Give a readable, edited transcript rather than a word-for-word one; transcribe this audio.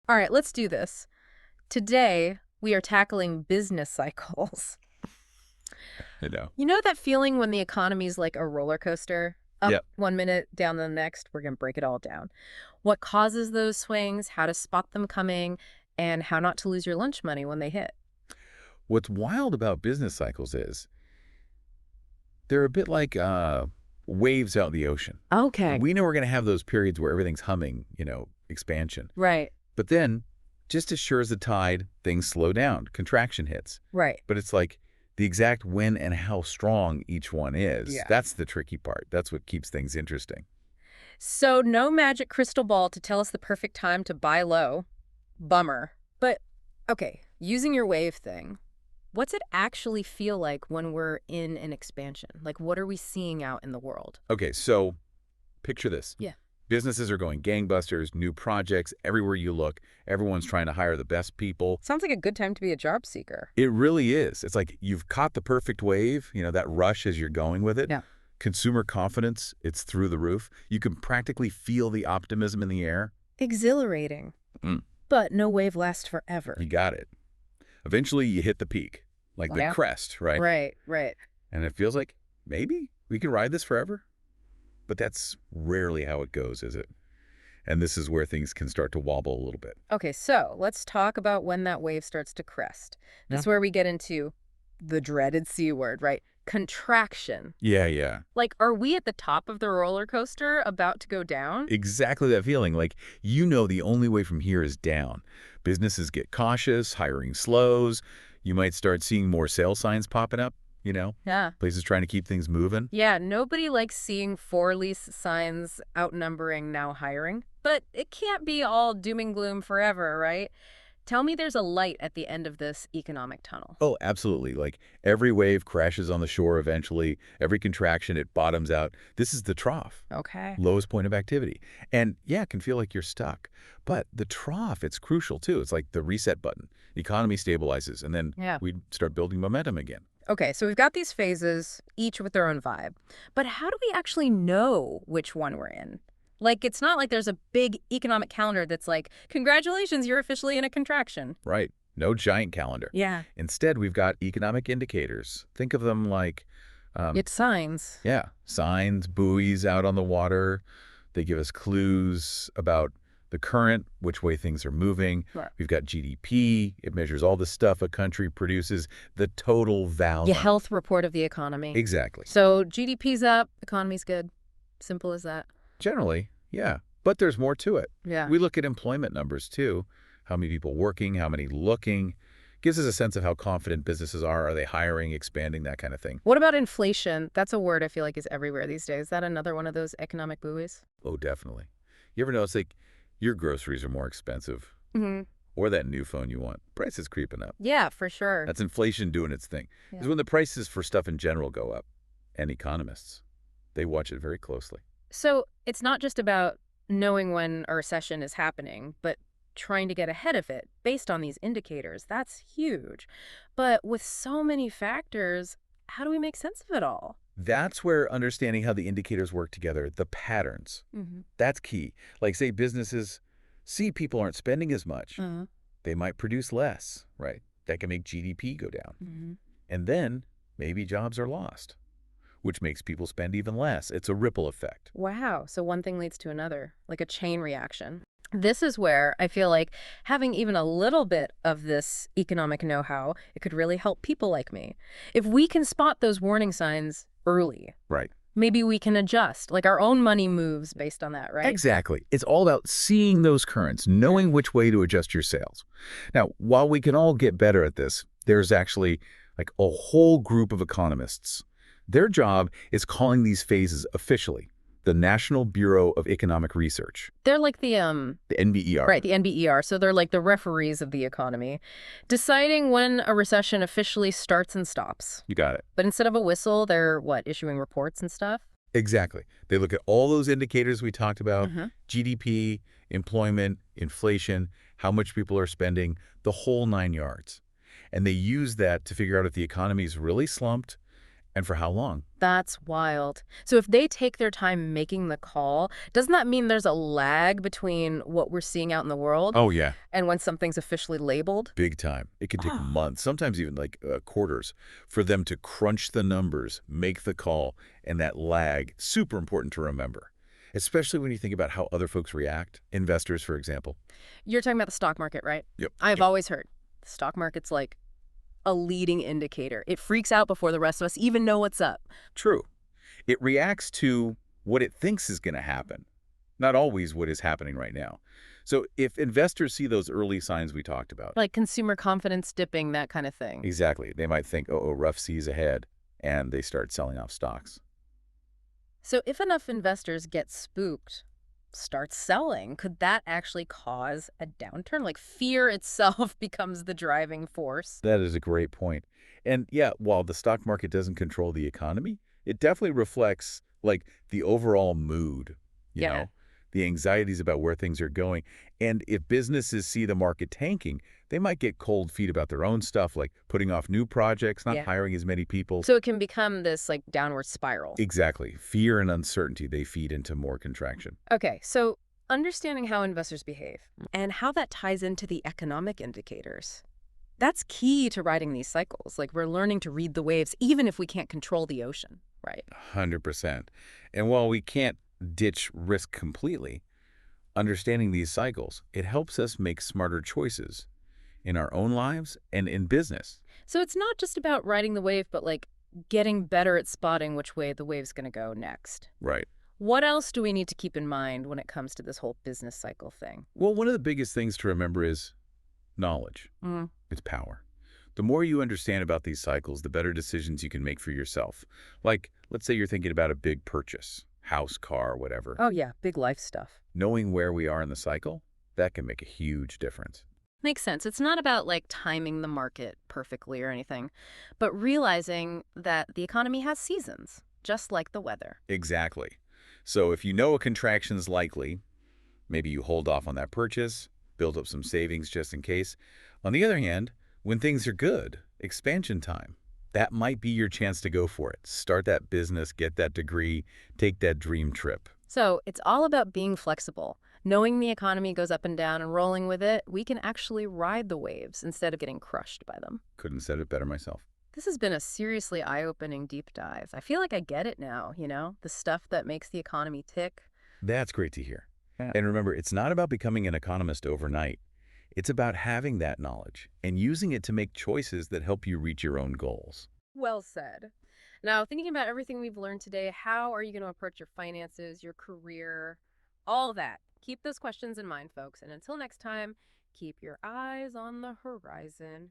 All right, let's do this. Today, we are tackling business cycles. I know. You know that feeling when the economy's like a roller coaster? Up Yep. one minute, down the next. We're going to break it all down. What causes those swings, how to spot them coming, and how not to lose your lunch money when they hit. What's wild about business cycles is they're a bit like waves out in the ocean. Okay. We know we're going to have those periods where everything's humming, expansion. Right, But then, just as sure as the tide, things slow down, contraction hits. right. But it's like the exact when and how strong each one is. Yeah. That's the tricky part. That's what keeps things interesting. So no magic crystal ball to tell us the perfect time to buy low. Bummer. But, okay, using your wave thing, what's it actually feel like when we're in an expansion? Like, what are we seeing out in the world? Okay, so picture this. Yeah. Businesses are going gangbusters, new projects, everywhere you look. Everyone's trying to hire the best people. Sounds like a good time to be a job seeker. It really is. It's like you've caught the perfect wave, that rush as you're going with it. Yeah. Consumer confidence, it's through the roof. You can practically feel the optimism in the air. Exhilarating. Mm. But no wave lasts forever. You got it. Eventually, you hit the peak, like the crest, right? Right, right. And it feels like maybe we can ride this forever. But that's rarely how it goes, is it? And this is where things can start to wobble a little bit. Okay, so let's talk about when that wave starts to crest. That's where we get into the dreaded C word, right? Contraction. Yeah. Like, are we at the top of the roller coaster about to go down? Exactly that feeling. Like, the only way from here is down. Businesses get cautious, hiring slows. You might start seeing more sales signs popping up, Yeah. places trying to keep things moving. Yeah, nobody likes seeing for lease signs outnumbering now hiring. But it can't be all doom and gloom forever, right? Tell me there's a light at the end of this economic tunnel. Oh, absolutely. Like, every wave crashes on the shore eventually. Every contraction, it bottoms out. This is the trough. Okay. Lowest point of activity. And yeah, it can feel like you're stuck. But the trough, it's crucial too. It's like the reset button. The economy stabilizes, and then Yeah. we start building momentum again. Okay, so we've got these phases, each with their own vibe. But how do we actually know which one we're in? Like, it's not like there's a big economic calendar that's like, congratulations, you're officially in a contraction. Right. No giant calendar. Yeah. Instead, we've got economic indicators. Think of them like, It's signs. signs, buoys out on the water. They give us clues about the current, which way things are moving. Right. We've got GDP. It measures all the stuff a country produces, the total value. The health report of the economy. Exactly. So GDP's up, economy's good. Simple as that. Generally, yeah. But there's more to it. Yeah. We look at employment numbers, too. How many people working, how many looking. Gives us a sense of how confident businesses are. Are they hiring, expanding, that kind of thing. What about inflation? That's a word I feel like is everywhere these days. Is that another one of those economic buoys? Oh, definitely. You ever notice, like, your groceries are more expensive? Mm-hmm. Or that new phone you want. Prices creeping up. Yeah, for sure. That's inflation doing its thing. Yeah. Because when the prices for stuff in general go up, and economists, they watch it very closely. So it's not just about knowing when a recession is happening, but trying to get ahead of it based on these indicators. That's huge. But with so many factors, how do we make sense of it all? That's where understanding how the indicators work together, the patterns, Mm-hmm. that's key. Like, say, businesses see people aren't spending as much. Uh-huh. They might produce less, right? That can make GDP go down. Mm-hmm. And then maybe jobs are lost, which makes people spend even less. It's a ripple effect. Wow. So one thing leads to another, like a chain reaction. This is where I feel like having even a little bit of this economic know-how, it could really help people like me. If we can spot those warning signs early, Right. maybe we can adjust, like our own money moves based on that, right? Exactly. It's all about seeing those currents, knowing which way to adjust your sales. Now, while we can all get better at this, there's actually like a whole group of economists. Their job is calling these phases officially the National Bureau of Economic Research, They're like the NBER. right, the NBER. So they're like the referees of the economy, deciding when a recession officially starts and stops. You got it. But instead of a whistle, they're issuing reports and stuff? Exactly. They look at all those indicators we talked about, Mhm. GDP, employment, inflation, how much people are spending, the whole 9 yards. And they use that to figure out if the economy is really slumped And for how long? That's wild. So if they take their time making the call, doesn't that mean there's a lag between what we're seeing out in the world Oh, yeah. and when something's officially labeled? Big time. It can take Oh. months, sometimes even like quarters, for them to crunch the numbers, make the call, and that lag, super important to remember, especially when you think about how other folks react, investors, for example. You're talking about the stock market, right? Yep. I've Yep. always heard the stock market's like a leading indicator. It freaks out before the rest of us even know what's up. True. It reacts to what it thinks is going to happen, not always what is happening right now. So if investors see those early signs we talked about, Like consumer confidence dipping, that kind of thing. exactly, they might think, oh, rough seas ahead, and they start selling off stocks. So if enough investors get spooked, start selling, could that actually cause a downturn? Like fear itself becomes the driving force. That is a great point. And yeah, while the stock market doesn't control the economy, it definitely reflects like the overall mood, you Yeah. know, the anxieties about where things are going. And if businesses see the market tanking, they might get cold feet about their own stuff, like putting off new projects, not Yeah. hiring as many people. So it can become this like downward spiral. Exactly. Fear and uncertainty, they feed into more contraction. Okay, so understanding how investors behave and how that ties into the economic indicators. That's key to riding these cycles. Like we're learning to read the waves even if we can't control the ocean, right? 100%. And while we can't ditch risk completely, understanding these cycles, it helps us make smarter choices in our own lives and in business. So it's not just about riding the wave, but like getting better at spotting which way the wave's going to go next. Right. What else do we need to keep in mind when it comes to this whole business cycle thing? Well, one of the biggest things to remember is knowledge. Mm, It's power. The more you understand about these cycles, the better decisions you can make for yourself. Like, let's say you're thinking about a big purchase, house, car, whatever. Oh, yeah, big life stuff. Knowing where we are in the cycle, that can make a huge difference. Makes sense. It's not about like timing the market perfectly or anything, but realizing that the economy has seasons, just like the weather. Exactly. So if you know a contraction's likely, maybe you hold off on that purchase, build up some savings just in case. On the other hand, when things are good, expansion time, that might be your chance to go for it. Start that business, get that degree, take that dream trip. So it's all about being flexible. Knowing the economy goes up and down and rolling with it, we can actually ride the waves instead of getting crushed by them. Couldn't said it better myself. This has been a seriously eye-opening deep dive. I feel like I get it now, the stuff that makes the economy tick. That's great to hear. Yeah. And remember, it's not about becoming an economist overnight. It's about having that knowledge and using it to make choices that help you reach your own goals. Well said. Now, thinking about everything we've learned today, how are you going to approach your finances, your career, all that? Keep those questions in mind, folks. And until next time, keep your eyes on the horizon.